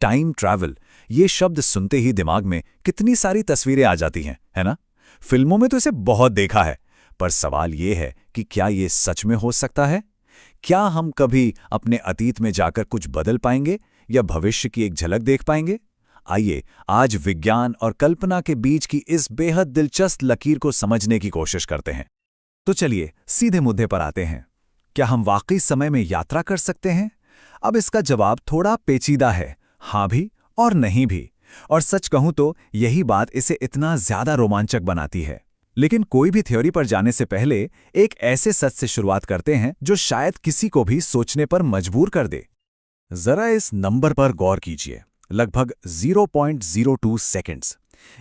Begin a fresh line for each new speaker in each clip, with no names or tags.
Time travel, ये शब्द सुनते ही दिमाग में कितनी सारी तस्वीरें आ जाती हैं, है ना? फिल्मों में तो इसे बहुत देखा है, पर सवाल ये है कि क्या ये सच में हो सकता है? क्या हम कभी अपने अतीत में जाकर कुछ बदल पाएंगे या भविष्य की एक झलक देख पाएंगे? आइए आज विज्ञान और कल्पना के बीच की इस बेहद दिलचस्प लकीर को समझने की कोशिश करते हैं। तो चलिए सीधे मुद्दे पर आते हैं। क्या हम वाकई समय में यात्रा कर सकते हैं? अब इसका जवाब थोड़ा पेचीदा है, हाँ भी और नहीं भी। और सच कहूं तो यही बात इसे इतना ज्यादा रोमांचक बनाती है। लेकिन कोई भी थ्योरी पर जाने से पहले एक ऐसे सच से शुरुआत करते हैं जो शायद किसी को भी सोचने पर मजबूर कर दे। जरा इस नंबर पर गौर कीजिए, लगभग 0.02 सेकंड्स।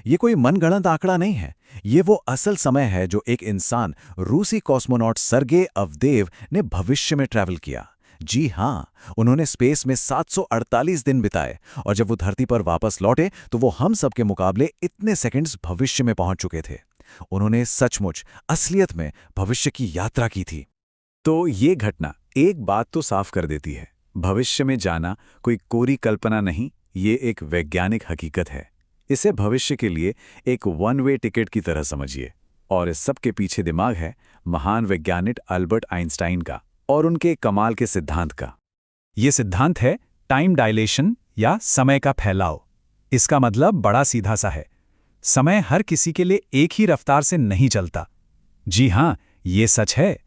ये कोई मनगढ़ंत आंकड़ा नहीं है, ये वो असल समय है जो एक इंसान रूसी कॉस्मोनॉट सर्गे अवदेव ने भविष्य में ट्रैवल किया। जी हाँ, उन्होंने स्पेस में 748 दिन बिताए और जब वो धरती पर वापस लौटे तो वो हम सब के मुकाबले इतने सेकंड्स भविष्य में पहुंच चुके थे। उन्होंने सचमुच असलियत में भविष्य की यात्रा की थी। तो ये घटना एक बात तो साफ कर देती है, भविष्य में जाना कोई कोरी कल्पना नहीं, ये एक वैज्ञानिक हकीकत है। इसे भविष्य के लिए एक वन वे टिकट की तरह समझिए। और इस सब के पीछे दिमाग है महान वैज्ञानिक अल्बर्ट आइंस्टाइन का और उनके कमाल के सिद्धांत का। ये सिद्धांत है टाइम डायलेशन या समय का फैलाव। इसका मतलब बड़ा सीधा सा है, समय हर किसी के लिए एक ही रफ्तार से नहीं चलता। जी हाँ, ये सच है।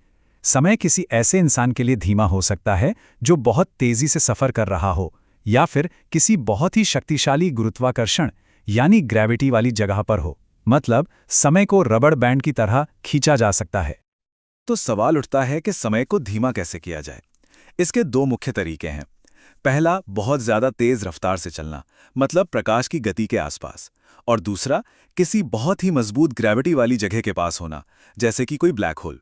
समय किसी ऐसे इंसान के लिए धीमा हो सकता है जो बहुत तेजी से सफर कर रहा हो, या फिर किसी बहुत ही शक्तिशाली गुरुत्वाकर्षण यानी ग्रेविटी वाली जगह पर हो। मतलब समय को रबड़ बैंड की तरह खींचा जा सकता है। तो सवाल उठता है कि समय को धीमा कैसे किया जाए। इसके दो मुख्य तरीके हैं। पहला, बहुत ज्यादा तेज रफ्तार से चलना, मतलब प्रकाश की गति के आसपास। और दूसरा, किसी बहुत ही मजबूत ग्रेविटी वाली जगह के पास होना, जैसे कि कोई ब्लैक होल।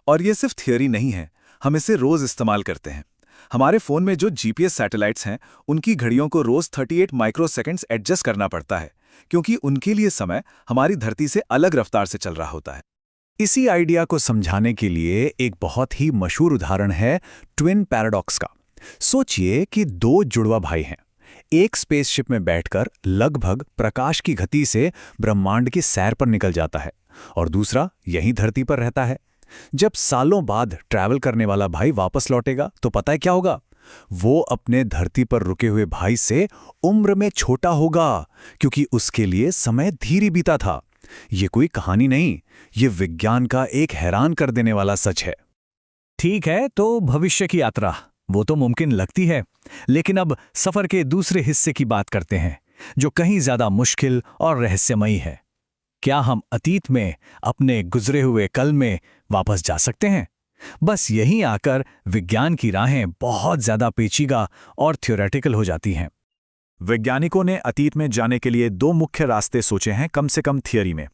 और ये सिर्फ थियोरी नहीं है, हम इसे रोज इस्तेमाल करते हैं। हमारे फोन में जो जीपीएस सैटेलाइट्स हैं, उनकी घड़ियों को रोज 38 माइक्रोसेकंड्स एडजस्ट करना पड़ता है, क्योंकि उनके लिए समय हमारी धरती से अलग रफ्तार से चल रहा होता है। इसी आइडिया को समझाने के लिए एक बहुत ही मशहूर उदाहरण है ट्विन पैराडॉक्स का। सोचिए कि दो जुड़वा भाई हैं। एक स्पेसशिप में बैठकर लगभग प्रकाश की गति से ब्रह्मांड की सैर पर निकल जाता है और दूसरा यहीं धरती पर रहता है। जब सालों बाद ट्रैवल करने वाला भाई वापस लौटेगा तो पता है क्या होगा? वो अपने धरती पर रुके हुए भाई से उम्र में छोटा होगा, क्योंकि उसके लिए समय धीरे बीता था। ये कोई कहानी नहीं, ये विज्ञान का एक हैरान कर देने वाला सच है। ठीक है, तो भविष्य की यात्रा वो तो मुमकिन लगती है, लेकिन अब सफर के दूसरे हिस्से की बात करते हैं, जो कहीं ज्यादा मुश्किल और रहस्यमयी है। क्या हम अतीत में अपने गुजरे हुए कल में वापस जा सकते हैं? बस यहीं आकर विज्ञान की राहें बहुत ज्यादा पेचीदा और थ्योरेटिकल हो जाती हैं। वैज्ञानिकों ने अतीत में जाने के लिए दो मुख्य रास्ते सोचे हैं, कम से कम थियरी में।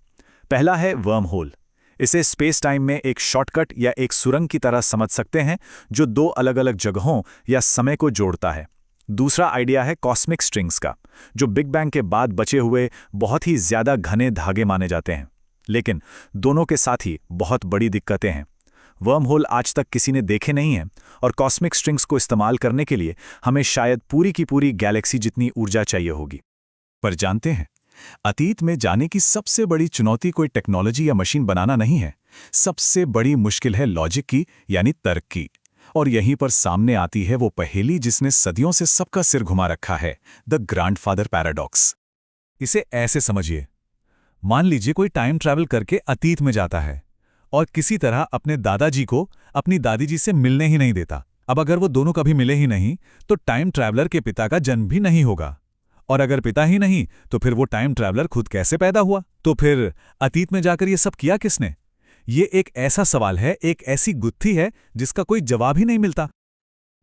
पहला है वर्म होल। इसे स्पेस टाइम में एक शॉर्टकट या एक सुरंग की तरह समझ सकते हैं, जो दो अलग अलग जगहों या समय को जोड़ता है। दूसरा आइडिया है कॉस्मिक स्ट्रिंग्स का, जो बिग बैंग के बाद बचे हुए बहुत ही ज्यादा घने धागे माने जाते हैं। लेकिन दोनों के साथ ही बहुत बड़ी दिक्कतें हैं। वर्म होल आज तक किसी ने देखे नहीं हैं, और कॉस्मिक स्ट्रिंग्स को इस्तेमाल करने के लिए हमें शायद पूरी की पूरी गैलेक्सी जितनी ऊर्जा चाहिए होगी। पर जानते हैं, अतीत में जाने की सबसे बड़ी चुनौती कोई टेक्नोलॉजी या मशीन बनाना नहीं है। सबसे बड़ी मुश्किल है लॉजिक की, यानी तर्क की। और यहीं पर सामने आती है वो पहेली जिसने सदियों से सबका सिर घुमा रखा है, द ग्रैंडफादर पैराडॉक्स। इसे ऐसे समझिए, मान लीजिए कोई टाइम ट्रैवल करके अतीत में जाता है और किसी तरह अपने दादाजी को अपनी दादी जी से मिलने ही नहीं देता। अब अगर वो दोनों कभी मिले ही नहीं तो टाइम ट्रैवलर के पिता का जन्म भी नहीं होगा, और अगर पिता ही नहीं तो फिर वो टाइम ट्रैवलर खुद कैसे पैदा हुआ? तो फिर अतीत में जाकर ये सब किया किसने? ये एक ऐसा सवाल है, एक ऐसी गुत्थी है जिसका कोई जवाब ही नहीं मिलता।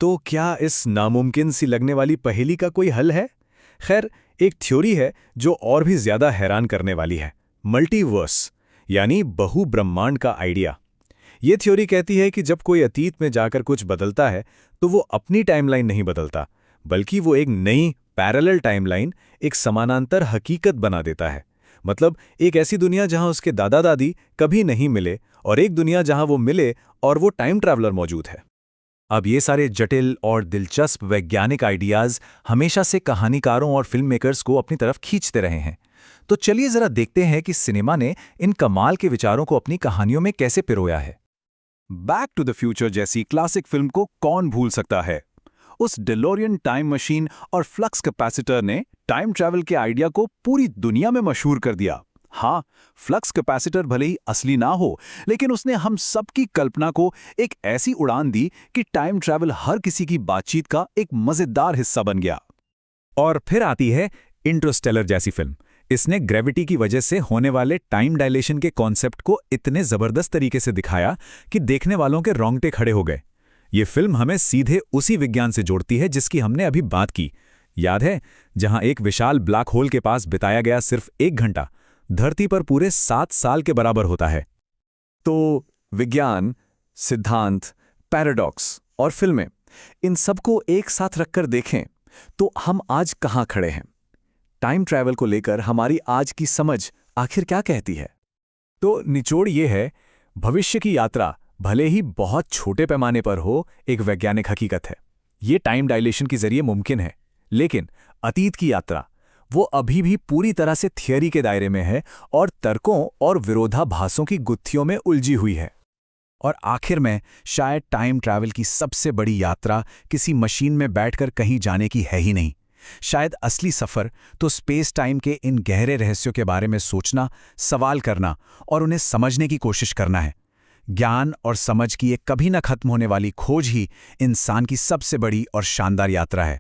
तो क्या इस नामुमकिन सी लगने वाली पहेली का कोई हल है? खैर, एक थ्योरी है जो और भी ज्यादा हैरान करने वाली है, मल्टीवर्स यानी बहु ब्रह्मांड का आइडिया। ये थ्योरी कहती है कि जब कोई अतीत में जाकर कुछ बदलता है तो वो अपनी टाइमलाइन नहीं बदलता, बल्कि वो एक नई पैरेलल टाइमलाइन, एक समानांतर हकीकत बना देता है। मतलब एक ऐसी दुनिया जहां उसके दादा दादी कभी नहीं मिले, और एक दुनिया जहां वो मिले और वो टाइम ट्रैवलर मौजूद है। अब ये सारे जटिल और दिलचस्प वैज्ञानिक आइडियाज हमेशा से कहानीकारों और फिल्म मेकर्स को अपनी तरफ खींचते रहे हैं। तो चलिए जरा देखते हैं कि सिनेमा ने इन कमाल के विचारों को अपनी कहानियों में कैसे पिरोया है। बैक टू द फ्यूचर जैसी क्लासिक फिल्म को कौन भूल सकता है। उस डेलोरियन टाइम मशीन और फ्लक्स कैपेसिटर ने टाइम ट्रैवल के आइडिया को पूरी दुनिया में मशहूर कर दिया। हाँ, फ्लक्स कैपेसिटर भले ही असली ना हो, लेकिन उसने हम सबकी कल्पना को एक ऐसी उड़ान दी कि टाइम ट्रैवल हर किसी की बातचीत का एक मजेदार हिस्सा बन गया। और फिर आती है इंटरस्टेलर जैसी फिल्म। इसने ग्रेविटी की वजह से होने वाले टाइम डायलेशन के कॉन्सेप्ट को इतने जबरदस्त तरीके से दिखाया कि देखने वालों के रोंगटे खड़े हो गए। ये फिल्म हमें सीधे उसी विज्ञान से जोड़ती है जिसकी हमने अभी बात की। याद है, जहां एक विशाल ब्लैक होल के पास बिताया गया सिर्फ 1 घंटा धरती पर पूरे 7 साल के बराबर होता है। तो विज्ञान, सिद्धांत, पैराडॉक्स और फिल्में, इन सबको एक साथ रखकर देखें तो हम आज कहां खड़े हैं। टाइम ट्रैवल को लेकर हमारी आज की समझ आखिर क्या कहती है? तो निचोड़ ये है, भविष्य की यात्रा भले ही बहुत छोटे पैमाने पर हो, एक वैज्ञानिक हकीकत है। ये टाइम डायलेशन के जरिए मुमकिन है, लेकिन अतीत की यात्रा वो अभी भी पूरी तरह से थियरी के दायरे में है और तर्कों और विरोधाभासों की गुत्थियों में उलझी हुई है। और आखिर में शायद टाइम ट्रैवल की सबसे बड़ी यात्रा किसी मशीन में बैठकर कहीं जाने की है ही नहीं। शायद असली सफ़र तो स्पेस टाइम के इन गहरे रहस्यों के बारे में सोचना, सवाल करना और उन्हें समझने की कोशिश करना है। ज्ञान और समझ की एक कभी न खत्म होने वाली खोज ही इंसान की सबसे बड़ी और शानदार यात्रा है।